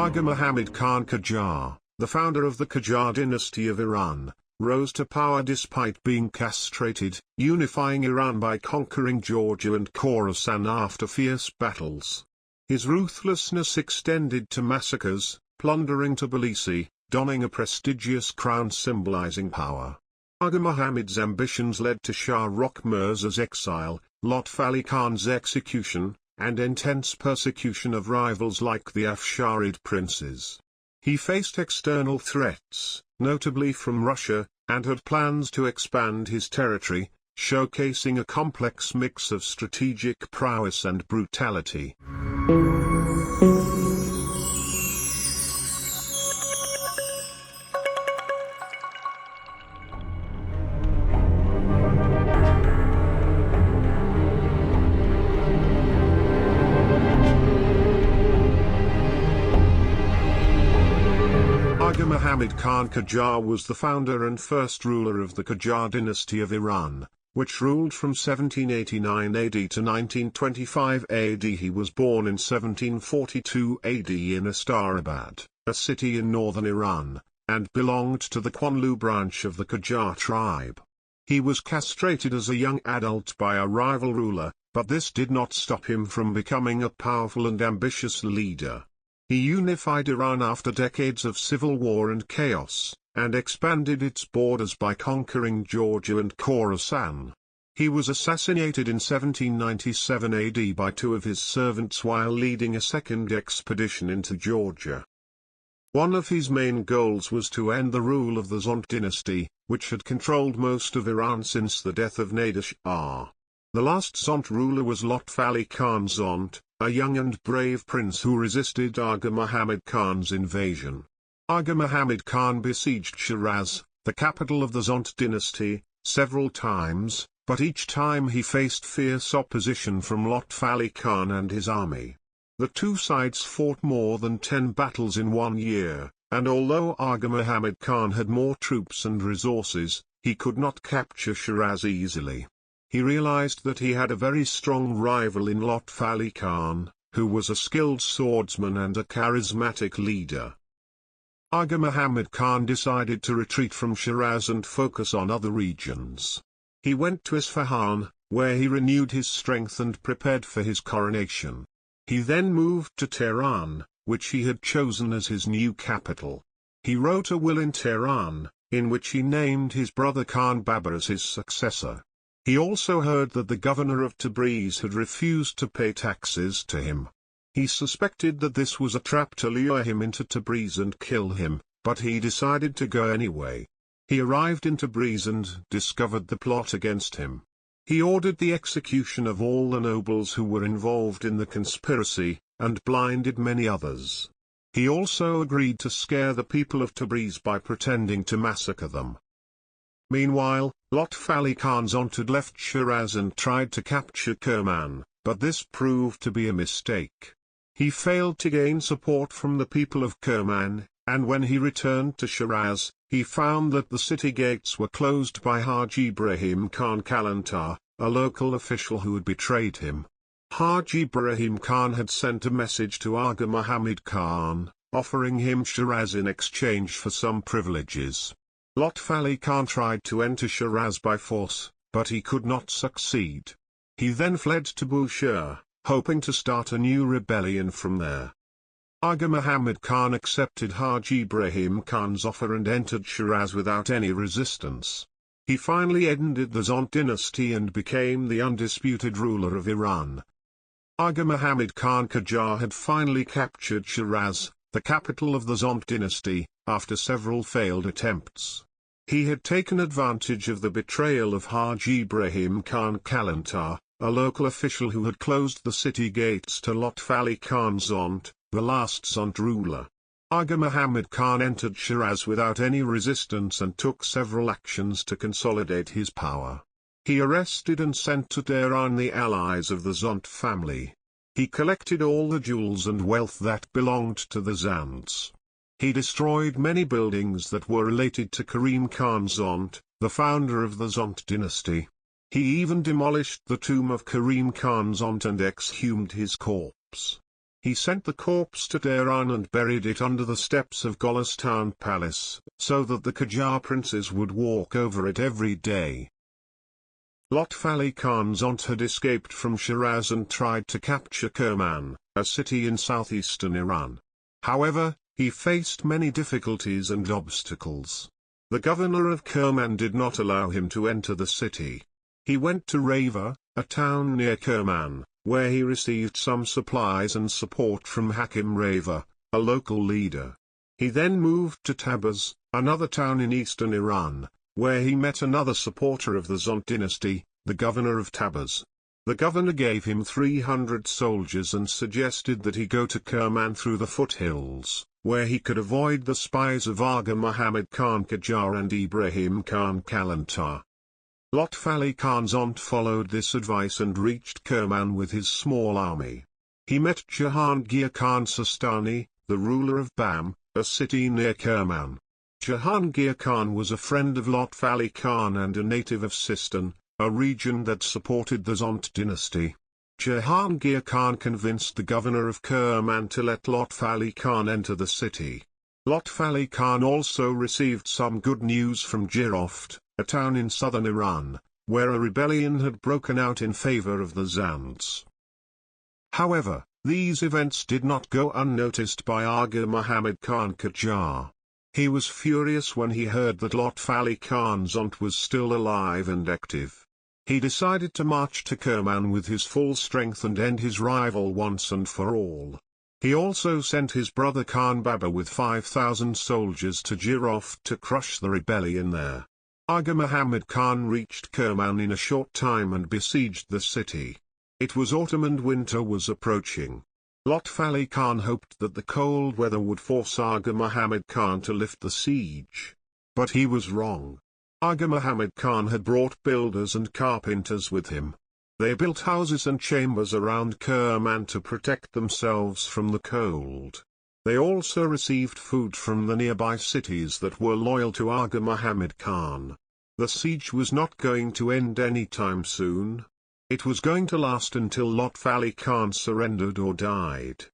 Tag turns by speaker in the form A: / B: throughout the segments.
A: Agha Mohammad Khan Qajar, the founder of the Qajar dynasty of Iran, rose to power despite being castrated, unifying Iran by conquering Georgia and Khorasan after fierce battles. His ruthlessness extended to massacres, plundering Tbilisi, donning a prestigious crown symbolizing power. Agha Mohammad's ambitions led to Shah Rukh Mirza's exile, Lotf Ali Khan's execution, and intense persecution of rivals like the Afsharid princes. He faced external threats, notably from Russia, and had plans to expand his territory, showcasing a complex mix of strategic prowess and brutality. Agha Mohammad Khan Qajar was the founder and first ruler of the Qajar dynasty of Iran, which ruled from 1789 AD to 1925 AD. He was born in 1742 AD in Astarabad, a city in northern Iran, and belonged to the Quwanlu branch of the Qajar tribe. He was castrated as a young adult by a rival ruler, but this did not stop him from becoming a powerful and ambitious leader. He unified Iran after decades of civil war and chaos, and expanded its borders by conquering Georgia and Khorasan. He was assassinated in 1797 AD by two of his servants while leading a second expedition into Georgia. One of his main goals was to end the rule of the Zand dynasty, which had controlled most of Iran since the death of Nader Shah. The last Zand ruler was Lotf Ali Khan Zand, a young and brave prince who resisted Agha Mohammad Khan's invasion. Agha Mohammad Khan besieged Shiraz, the capital of the Zand dynasty, several times, but each time he faced fierce opposition from Lotf Ali Khan and his army. The two sides fought more than 10 battles in 1 year, and although Agha Mohammad Khan had more troops and resources, he could not capture Shiraz easily. He realized that he had a very strong rival in Lotf Ali Khan, who was a skilled swordsman and a charismatic leader. Agha Mohammad Khan decided to retreat from Shiraz and focus on other regions. He went to Isfahan, where he renewed his strength and prepared for his coronation. He then moved to Tehran, which he had chosen as his new capital. He wrote a will in Tehran, in which he named his brother Khan Babar as his successor. He also heard that the governor of Tabriz had refused to pay taxes to him. He suspected that this was a trap to lure him into Tabriz and kill him, but he decided to go anyway. He arrived in Tabriz and discovered the plot against him. He ordered the execution of all the nobles who were involved in the conspiracy, and blinded many others. He also agreed to scare the people of Tabriz by pretending to massacre them. Meanwhile, Lotf Ali Khan Zand had left Shiraz and tried to capture Kerman, but this proved to be a mistake. He failed to gain support from the people of Kerman, and when he returned to Shiraz, he found that the city gates were closed by Haji Ibrahim Khan Qajar, a local official who had betrayed him. Haji Ibrahim Khan had sent a message to Agha Mohammad Khan, offering him Shiraz in exchange for some privileges. Lotf Ali Khan tried to enter Shiraz by force, but he could not succeed. He then fled to Bushehr, hoping to start a new rebellion from there. Agha Mohammad Khan accepted Haji Ibrahim Khan's offer and entered Shiraz without any resistance. He finally ended the Zand dynasty and became the undisputed ruler of Iran. Agha Mohammad Khan Qajar had finally captured Shiraz, the capital of the Zand dynasty, after several failed attempts. He had taken advantage of the betrayal of Haji Ibrahim Khan Qajar, a local official who had closed the city gates to Lotf Ali Khan Zand, the last Zand ruler. Agha Mohammad Khan entered Shiraz without any resistance and took several actions to consolidate his power. He arrested and sent to Tehran the allies of the Zand family. He collected all the jewels and wealth that belonged to the Zands. He destroyed many buildings that were related to Karim Khan Zand, the founder of the Zand dynasty. He even demolished the tomb of Karim Khan Zand and exhumed his corpse. He sent the corpse to Tehran and buried it under the steps of Golestan Palace, so that the Qajar princes would walk over it every day. Lotf Ali Khan's aunt had escaped from Shiraz and tried to capture Kerman, a city in southeastern Iran. However, he faced many difficulties and obstacles. The governor of Kerman did not allow him to enter the city. He went to Rava, a town near Kerman, where he received some supplies and support from Hakim Rava, a local leader. He then moved to Tabriz, another town in eastern Iran, where he met another supporter of the Zand dynasty, the governor of Tabriz. The governor gave him 300 soldiers and suggested that he go to Kerman through the foothills, where he could avoid the spies of Agha Mohammad Khan Qajar and Ibrahim Khan Kalantar. Lotf Ali Khan's aunt followed this advice and reached Kerman with his small army. He met Jahangir Khan Sistani, the ruler of Bam, a city near Kerman. Jahangir Khan was a friend of Lotf Ali Khan and a native of Sistan, a region that supported the Zand dynasty. Jahangir Khan convinced the governor of Kerman to let Lotf Ali Khan enter the city. Lotf Ali Khan also received some good news from Jiroft, a town in southern Iran, where a rebellion had broken out in favor of the Zands. However, these events did not go unnoticed by Agha Mohammad Khan Qajar. He was furious when he heard that Lotf Ali Khan's aunt was still alive and active. He decided to march to Kerman with his full strength and end his rival once and for all. He also sent his brother Khan Baba with 5,000 soldiers to Jiroft to crush the rebellion there. Agha Mohammad Khan reached Kerman in a short time and besieged the city. It was autumn and winter was approaching. Lotf Ali Khan hoped that the cold weather would force Agha Mohammad Khan to lift the siege. But he was wrong. Agha Mohammad Khan had brought builders and carpenters with him. They built houses and chambers around Kerman to protect themselves from the cold. They also received food from the nearby cities that were loyal to Agha Mohammad Khan. The siege was not going to end anytime soon. It was going to last until Lotf Ali Khan surrendered or died.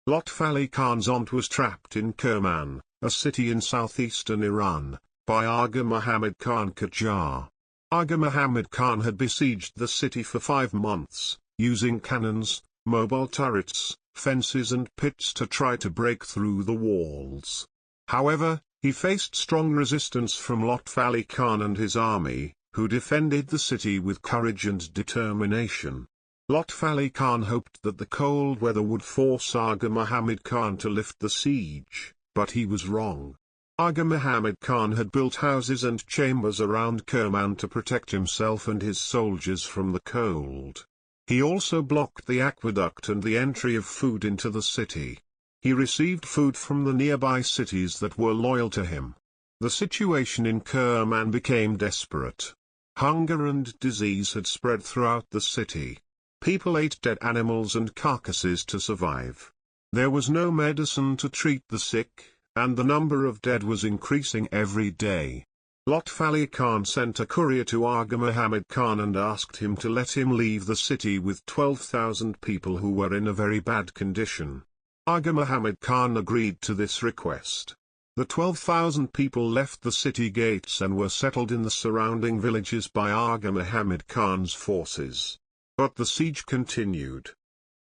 A: Lotf Ali Khan's aunt was trapped in Kerman, a city in southeastern Iran, by Agha Mohammad Khan Qajar. Agha Mohammad Khan had besieged the city for 5 months, using cannons, mobile turrets, fences and pits to try to break through the walls. However, he faced strong resistance from Lotf Ali Khan and his army, who defended the city with courage and determination. Lotf Ali Khan hoped that the cold weather would force Agha Mohammad Khan to lift the siege, but he was wrong. Agha Mohammad Khan had built houses and chambers around Kerman to protect himself and his soldiers from the cold. He also blocked the aqueduct and the entry of food into the city. He received food from the nearby cities that were loyal to him. The situation in Kerman became desperate. Hunger and disease had spread throughout the city. People ate dead animals and carcasses to survive. There was no medicine to treat the sick, and the number of dead was increasing every day. Lotf Ali Khan sent a courier to Agha Mohammad Khan and asked him to let him leave the city with 12,000 people who were in a very bad condition. Agha Mohammad Khan agreed to this request. The 12,000 people left the city gates and were settled in the surrounding villages by Agha Mohammad Khan's forces. But the siege continued.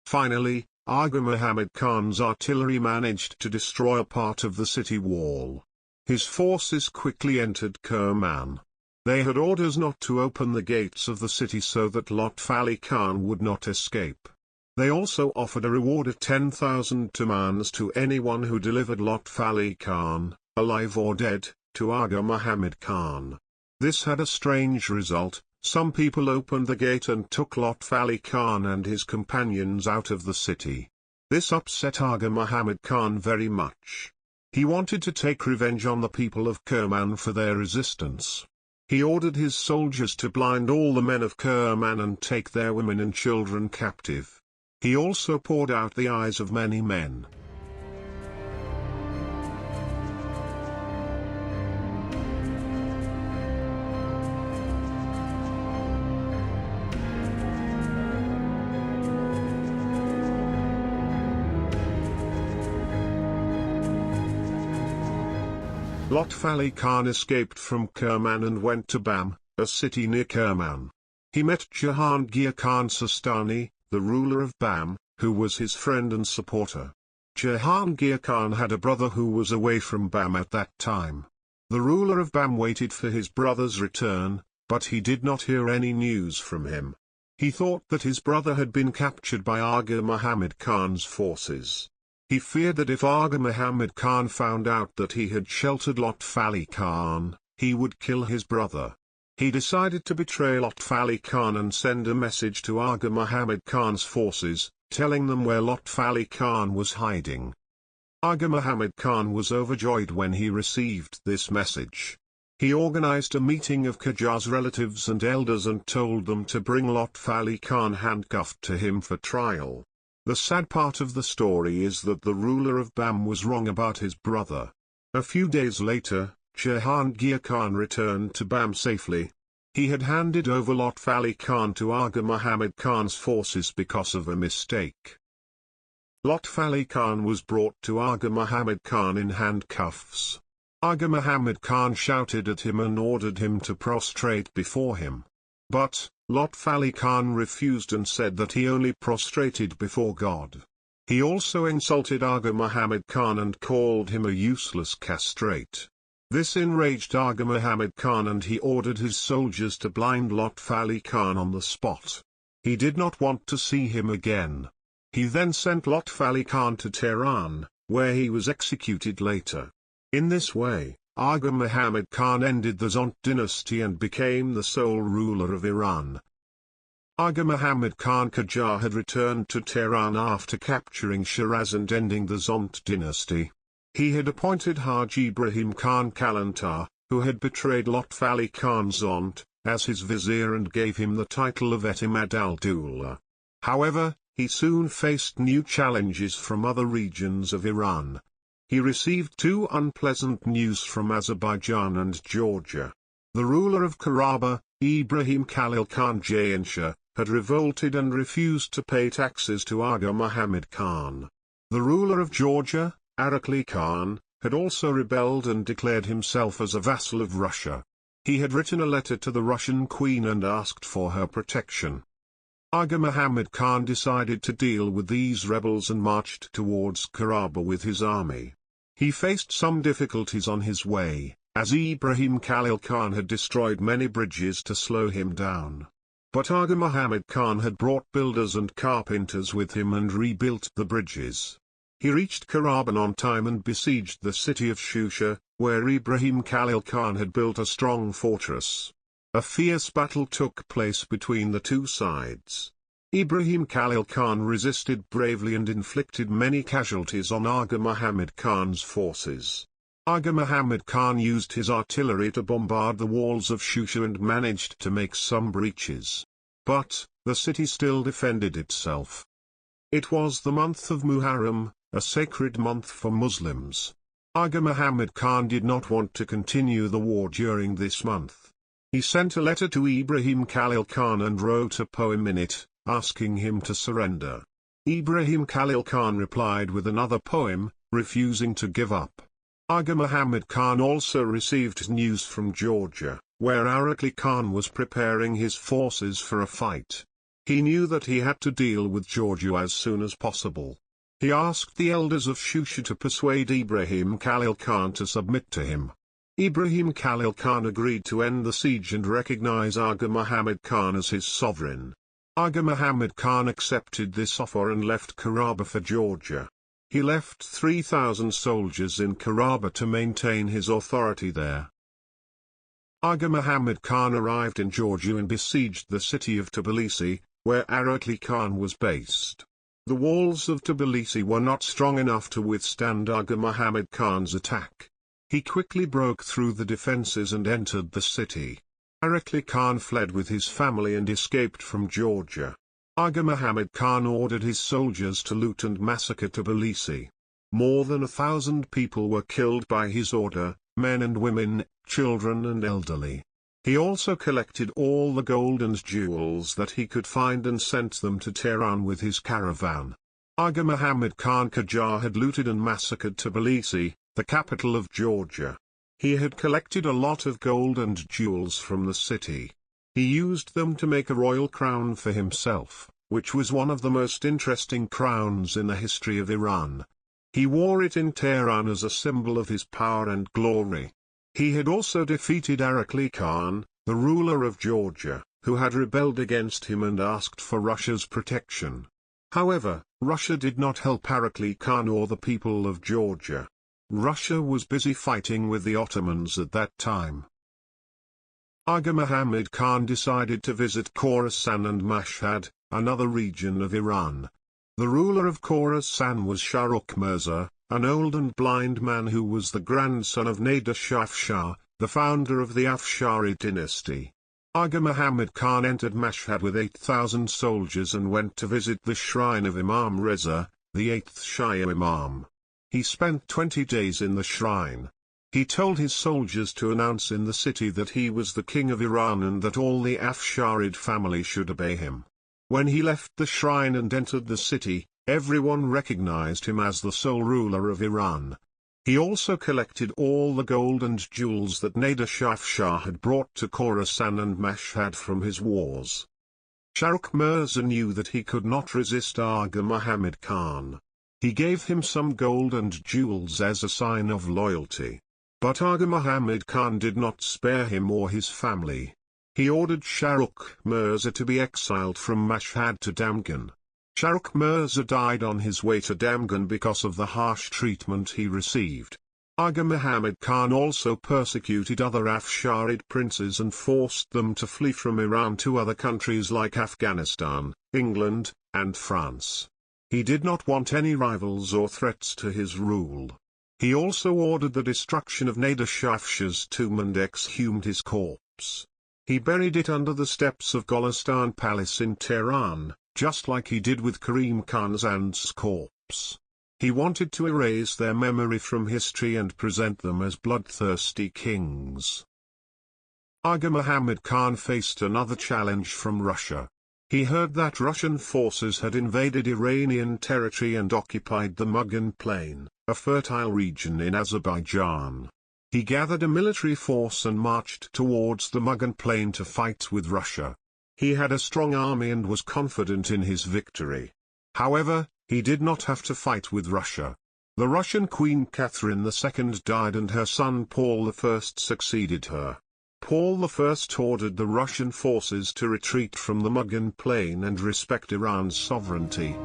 A: Finally, Agha Mohammad Khan's artillery managed to destroy a part of the city wall. His forces quickly entered Kerman. They had orders not to open the gates of the city so that Lotf Ali Khan would not escape. They also offered a reward of 10,000 tumans to anyone who delivered Lotf Ali Khan, alive or dead, to Agha Mohammad Khan. This had a strange result. Some people opened the gate and took Lotf Ali Khan and his companions out of the city. This upset Agha Mohammad Khan very much. He wanted to take revenge on the people of Kerman for their resistance. He ordered his soldiers to blind all the men of Kerman and take their women and children captive. He also poured out the eyes of many men. Lotf Ali Khan escaped from Kerman and went to Bam, a city near Kerman. He met Jahangir Khan Sistani, the ruler of Bam, who was his friend and supporter. Jahangir Khan had a brother who was away from Bam at that time. The ruler of Bam waited for his brother's return, but he did not hear any news from him. He thought that his brother had been captured by Agha Mohammad Khan's forces. He feared that if Agha Mohammad Khan found out that he had sheltered Lotf Ali Khan, he would kill his brother. He decided to betray Lotf Ali Khan and send a message to Agha Mohammad Khan's forces, telling them where Lotf Ali Khan was hiding. Agha Mohammad Khan was overjoyed when he received this message. He organized a meeting of Qajar's relatives and elders and told them to bring Lotf Ali Khan handcuffed to him for trial. The sad part of the story is that the ruler of Bam was wrong about his brother. A few days later, Jahangir Khan returned to Bam safely. He had handed over Lotf Ali Khan to Agha Mohammad Khan's forces because of a mistake. Lotf Ali Khan was brought to Agha Mohammad Khan in handcuffs. Agha Mohammad Khan shouted at him and ordered him to prostrate before him. But, Lotf Ali Khan refused and said that he only prostrated before God. He also insulted Agha Mohammad Khan and called him a useless castrate. This enraged Agha Mohammad Khan and he ordered his soldiers to blind Lotf Ali Khan on the spot. He did not want to see him again. He then sent Lotf Ali Khan to Tehran, where he was executed later. In this way, Agha Mohammad Khan ended the Zand dynasty and became the sole ruler of Iran. Agha Mohammad Khan Qajar had returned to Tehran after capturing Shiraz and ending the Zand dynasty. He had appointed Haji Ibrahim Khan Kalantar, who had betrayed Lotf Ali Khan Zand, as his vizier and gave him the title of Etimad al-Dawla. However, he soon faced new challenges from other regions of Iran. He received two unpleasant news from Azerbaijan and Georgia. The ruler of Karabakh, Ibrahim Khalil Khan Jayanshah, had revolted and refused to pay taxes to Agha Mohammad Khan. The ruler of Georgia, Âqâ Khan, had also rebelled and declared himself as a vassal of Russia. He had written a letter to the Russian queen and asked for her protection. Agha Mohammad Khan decided to deal with these rebels and marched towards Karabakh with his army. He faced some difficulties on his way, as Ibrahim Khalil Khan had destroyed many bridges to slow him down. But Agha Mohammad Khan had brought builders and carpenters with him and rebuilt the bridges. He reached Karabakh on time and besieged the city of Shusha, where Ibrahim Khalil Khan had built a strong fortress. A fierce battle took place between the two sides. Ibrahim Khalil Khan resisted bravely and inflicted many casualties on Agha Mohammad Khan's forces. Agha Mohammad Khan used his artillery to bombard the walls of Shusha and managed to make some breaches. But, the city still defended itself. It was the month of Muharram, a sacred month for Muslims. Agha Mohammad Khan did not want to continue the war during this month. He sent a letter to Ibrahim Khalil Khan and wrote a poem in it, asking him to surrender. Ibrahim Khalil Khan replied with another poem, refusing to give up. Agha Mohammad Khan also received news from Georgia, where Âqâ Khan was preparing his forces for a fight. He knew that he had to deal with Georgia as soon as possible. He asked the elders of Shusha to persuade Ibrahim Khalil Khan to submit to him. Ibrahim Khalil Khan agreed to end the siege and recognize Agha Mohammad Khan as his sovereign. Agha Mohammad Khan accepted this offer and left Karabakh for Georgia. He left 3,000 soldiers in Karabakh to maintain his authority there. Agha Mohammad Khan arrived in Georgia and besieged the city of Tbilisi, where Âqâ Khan was based. The walls of Tbilisi were not strong enough to withstand Agha Mohammad Khan's attack. He quickly broke through the defenses and entered the city. Âqâ Khan fled with his family and escaped from Georgia. Agha Mohammad Khan ordered his soldiers to loot and massacre Tbilisi. More than 1,000 people were killed by his order, men and women, children and elderly. He also collected all the gold and jewels that he could find and sent them to Tehran with his caravan. Agha Mohammad Khan Qajar had looted and massacred Tbilisi, the capital of Georgia. He had collected a lot of gold and jewels from the city. He used them to make a royal crown for himself, which was one of the most interesting crowns in the history of Iran. He wore it in Tehran as a symbol of his power and glory. He had also defeated Lotf Ali Khan, the ruler of Georgia, who had rebelled against him and asked for Russia's protection. However, Russia did not help Lotf Ali Khan or the people of Georgia. Russia was busy fighting with the Ottomans at that time. Agha Mohammad Khan decided to visit Khorasan and Mashhad, another region of Iran. The ruler of Khorasan was Shahrukh Mirza, an old and blind man who was the grandson of Adel Shah Afshar, the founder of the Afshari dynasty. Agha Mohammad Khan entered Mashhad with 8,000 soldiers and went to visit the shrine of Imam Reza, the 8th Shia Imam. He spent 20 days in the shrine. He told his soldiers to announce in the city that he was the king of Iran and that all the Afsharid family should obey him. When he left the shrine and entered the city, everyone recognized him as the sole ruler of Iran. He also collected all the gold and jewels that Adel Shah Afshar had brought to Khorasan and Mashhad from his wars. Shahrukh Mirza knew that he could not resist Agha Mohammad Khan. He gave him some gold and jewels as a sign of loyalty. But Agha Mohammad Khan did not spare him or his family. He ordered Shahrukh Mirza to be exiled from Mashhad to Damgan. Shahrukh Mirza died on his way to Damgan because of the harsh treatment he received. Agha Mohammad Khan also persecuted other Afsharid princes and forced them to flee from Iran to other countries like Afghanistan, England, and France. He did not want any rivals or threats to his rule. He also ordered the destruction of Adel Shah Afshar's tomb and exhumed his corpse. He buried it under the steps of Golestan Palace in Tehran, just like he did with Karim Khan Zand's corpse. He wanted to erase their memory from history and present them as bloodthirsty kings. Agha Mohammad Khan faced another challenge from Russia. He heard that Russian forces had invaded Iranian territory and occupied the Mughal Plain, a fertile region in Azerbaijan. He gathered a military force and marched towards the Mughal Plain to fight with Russia. He had a strong army and was confident in his victory. However, he did not have to fight with Russia. The Russian Queen Catherine II died and her son Paul I succeeded her. Paul I ordered the Russian forces to retreat from the Mughal Plain and respect Iran's sovereignty.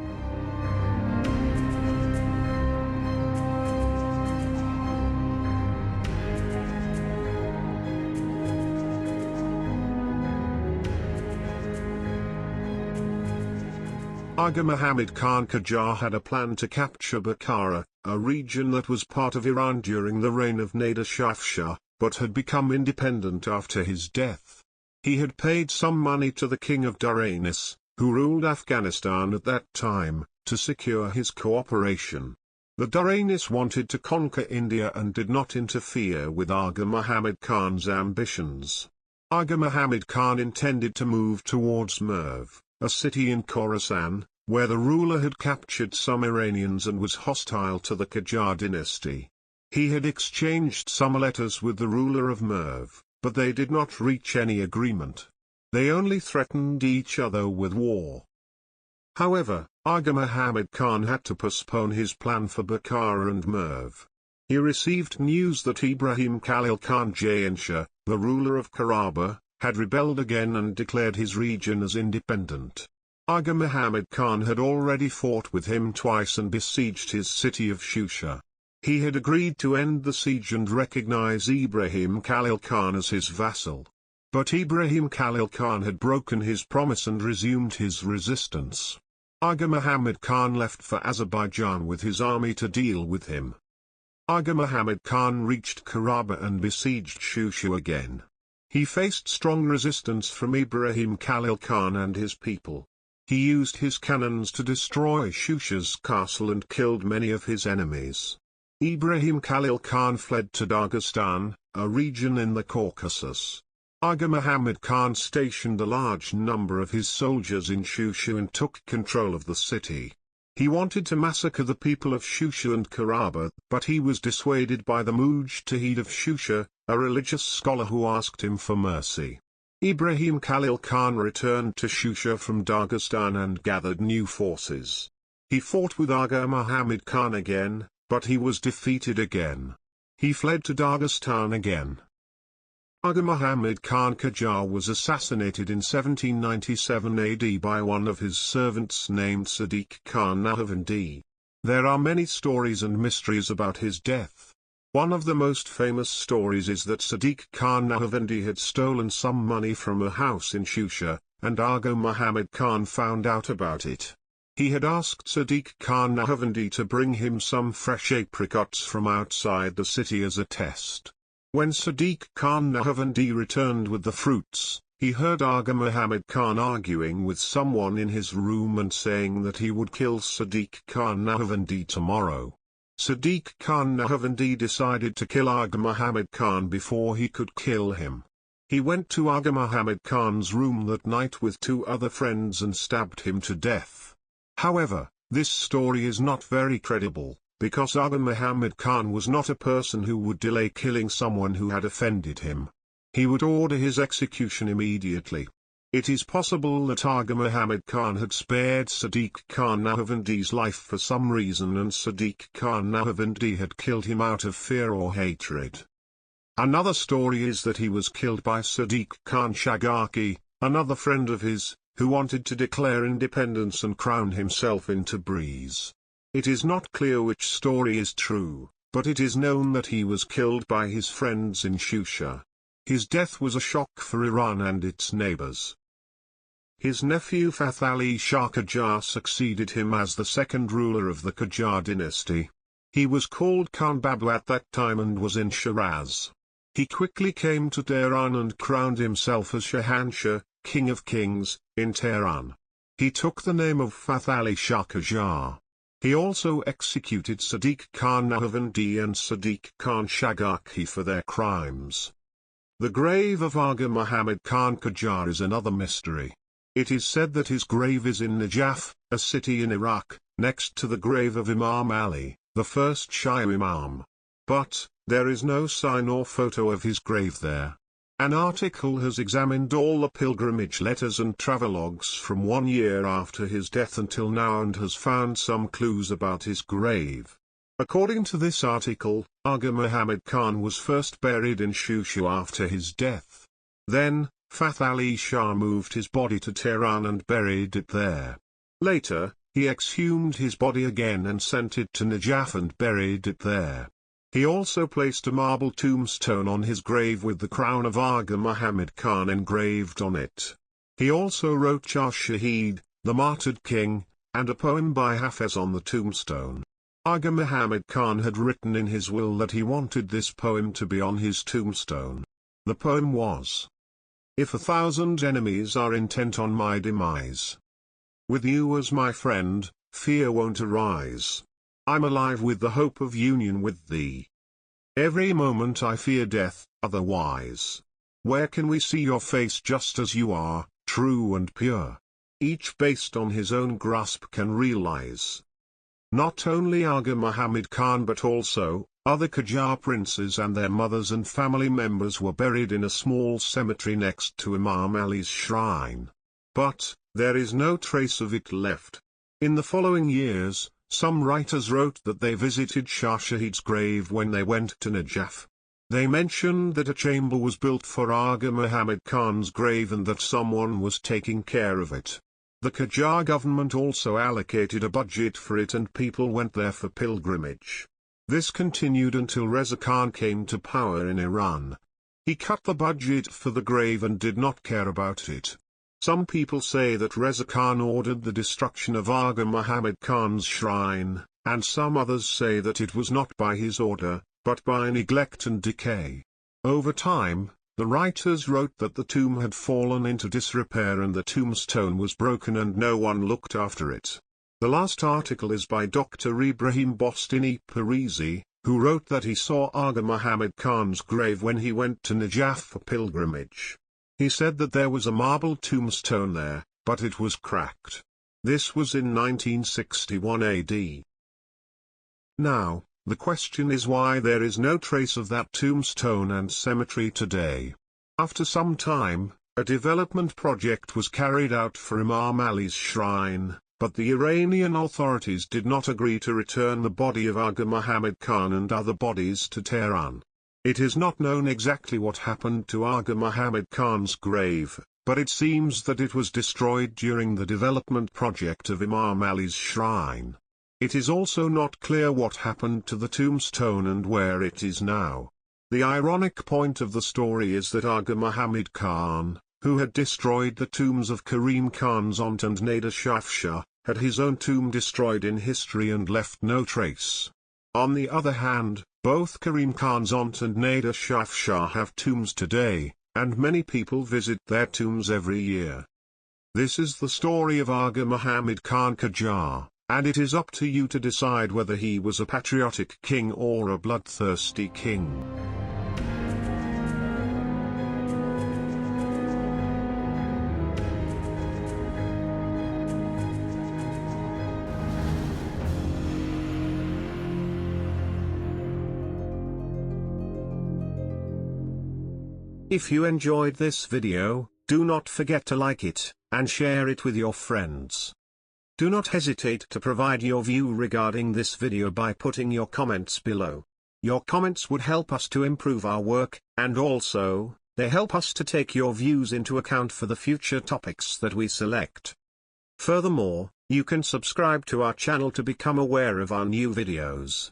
A: Agha Mohammad Khan Qajar had a plan to capture Bukhara, a region that was part of Iran during the reign of Adel Shah Afshar, but had become independent after his death. He had paid some money to the king of Dynasty, who ruled Afghanistan at that time, to secure his cooperation. The Dynasty wanted to conquer India and did not interfere with Agha Mohammad Khan's ambitions. Agha Mohammad Khan intended to move towards Merv, a city in Khorasan, where the ruler had captured some Iranians and was hostile to the Qajar dynasty. He had exchanged some letters with the ruler of Merv, but they did not reach any agreement. They only threatened each other with war. However, Agha Mohammad Khan had to postpone his plan for Bukhara and Merv. He received news that Ibrahim Khalil Khan Jahanshah, the ruler of Karabagh, had rebelled again and declared his region as independent. Agha Mohammad Khan had already fought with him twice and besieged his city of Shusha. He had agreed to end the siege and recognize Ibrahim Khalil Khan as his vassal. But Ibrahim Khalil Khan had broken his promise and resumed his resistance. Agha Mohammad Khan left for Azerbaijan with his army to deal with him. Agha Mohammad Khan reached Karabagh and besieged Shusha again. He faced strong resistance from Ibrahim Khalil Khan and his people. He used his cannons to destroy Shusha's castle and killed many of his enemies. Ibrahim Khalil Khan fled to Dagestan, a region in the Caucasus. Agha Mohammad Khan stationed a large number of his soldiers in Shusha and took control of the city. He wanted to massacre the people of Shusha and Karaba, but he was dissuaded by the Mujtahid of Shusha, a religious scholar who asked him for mercy. Ibrahim Khalil Khan returned to Shusha from Dagestan and gathered new forces. He fought with Agha Mohammad Khan again, but he was defeated again. He fled to Dagestan again. Agha Mohammad Khan Qajar was assassinated in 1797 AD by one of his servants named Sadiq Khan Nahvandi. There are many stories and mysteries about his death. One of the most famous stories is that Sadiq Khan Nahvandi had stolen some money from a house in Shusha, and Agha Mohammad Khan found out about it. He had asked Sadiq Khan Nahvandi to bring him some fresh apricots from outside the city as a test. When Sadiq Khan Nahvandi returned with the fruits, he heard Agha Mohammad Khan arguing with someone in his room and saying that he would kill Sadiq Khan Nahvandi tomorrow. Sadiq Khan Nahvandi decided to kill Agha Mohammad Khan before he could kill him. He went to Agha Mohammad Khan's room that night with two other friends and stabbed him to death. However, this story is not very credible, because Agha Mohammad Khan was not a person who would delay killing someone who had offended him. He would order his execution immediately. It is possible that Agha Mohammad Khan had spared Sadiq Khan Nahvandi's life for some reason and Sadiq Khan Nahvandi had killed him out of fear or hatred. Another story is that he was killed by Sadiq Khan Shagaki, another friend of his, who wanted to declare independence and crown himself in Tabriz. It is not clear which story is true, but it is known that he was killed by his friends in Shusha. His death was a shock for Iran and its neighbors. His nephew Fath-Ali Shah Qajar succeeded him as the second ruler of the Qajar dynasty. He was called Khan Babu at that time and was in Shiraz. He quickly came to Tehran and crowned himself as Shahanshah, King of Kings, in Tehran. He took the name of Fath-Ali Shah Qajar. He also executed Sadiq Khan Nahvandi and Sadiq Khan Shagaki for their crimes. The grave of Agha Mohammad Khan Qajar is another mystery. It is said that his grave is in Najaf, a city in Iraq, next to the grave of Imam Ali, the first Shia Imam. But, there is no sign or photo of his grave there. An article has examined all the pilgrimage letters and travelogues from 1 year after his death until now and has found some clues about his grave. According to this article, Agha Mohammad Khan was first buried in Shusha after his death. Then, Fath-Ali Shah moved his body to Tehran and buried it there. Later, he exhumed his body again and sent it to Najaf and buried it there. He also placed a marble tombstone on his grave with the crown of Agha Mohammad Khan engraved on it. He also wrote Shah Shahid, the martyred king, and a poem by Hafez on the tombstone. Agha Mohammad Khan had written in his will that he wanted this poem to be on his tombstone. The poem was: "If 1,000 enemies are intent on my demise, with you as my friend, fear won't arise. I'm alive with the hope of union with thee. Every moment I fear death, otherwise. Where can we see your face just as you are, true and pure? Each based on his own grasp can realize." Not only Agha Mohammad Khan but also, other Qajar princes and their mothers and family members were buried in a small cemetery next to Imam Ali's shrine. But, there is no trace of it left. In the following years, some writers wrote that they visited Shah Shahid's grave when they went to Najaf. They mentioned that a chamber was built for Agha Mohammad Khan's grave and that someone was taking care of it. The Qajar government also allocated a budget for it and people went there for pilgrimage. This continued until Reza Khan came to power in Iran. He cut the budget for the grave and did not care about it. Some people say that Reza Khan ordered the destruction of Agha Mohammad Khan's shrine, and some others say that it was not by his order, but by neglect and decay. Over time, the writers wrote that the tomb had fallen into disrepair and the tombstone was broken and no one looked after it. The last article is by Dr. Ibrahim Bostini Parisi, who wrote that he saw Agha Mohammad Khan's grave when he went to Najaf for pilgrimage. He said that there was a marble tombstone there, but it was cracked. This was in 1961 AD. Now, the question is why there is no trace of that tombstone and cemetery today. After some time, a development project was carried out for Imam Ali's shrine, but the Iranian authorities did not agree to return the body of Agha Mohammad Khan and other bodies to Tehran. It is not known exactly what happened to Agha Mohammad Khan's grave, but it seems that it was destroyed during the development project of Imam Ali's shrine. It is also not clear what happened to the tombstone and where it is now. The ironic point of the story is that Agha Mohammad Khan, who had destroyed the tombs of Karim Khan's aunt and Adel Shah Afshar, had his own tomb destroyed in history and left no trace. On the other hand, both Karim Khan's aunt and Adel Shah Afshar have tombs today, and many people visit their tombs every year. This is the story of Agha Mohammad Khan Qajar, and it is up to you to decide whether he was a patriotic king or a bloodthirsty king. If you enjoyed this video, do not forget to like it, and share it with your friends. Do not hesitate to provide your view regarding this video by putting your comments below. Your comments would help us to improve our work, and also, they help us to take your views into account for the future topics that we select. Furthermore, you can subscribe to our channel to become aware of our new videos.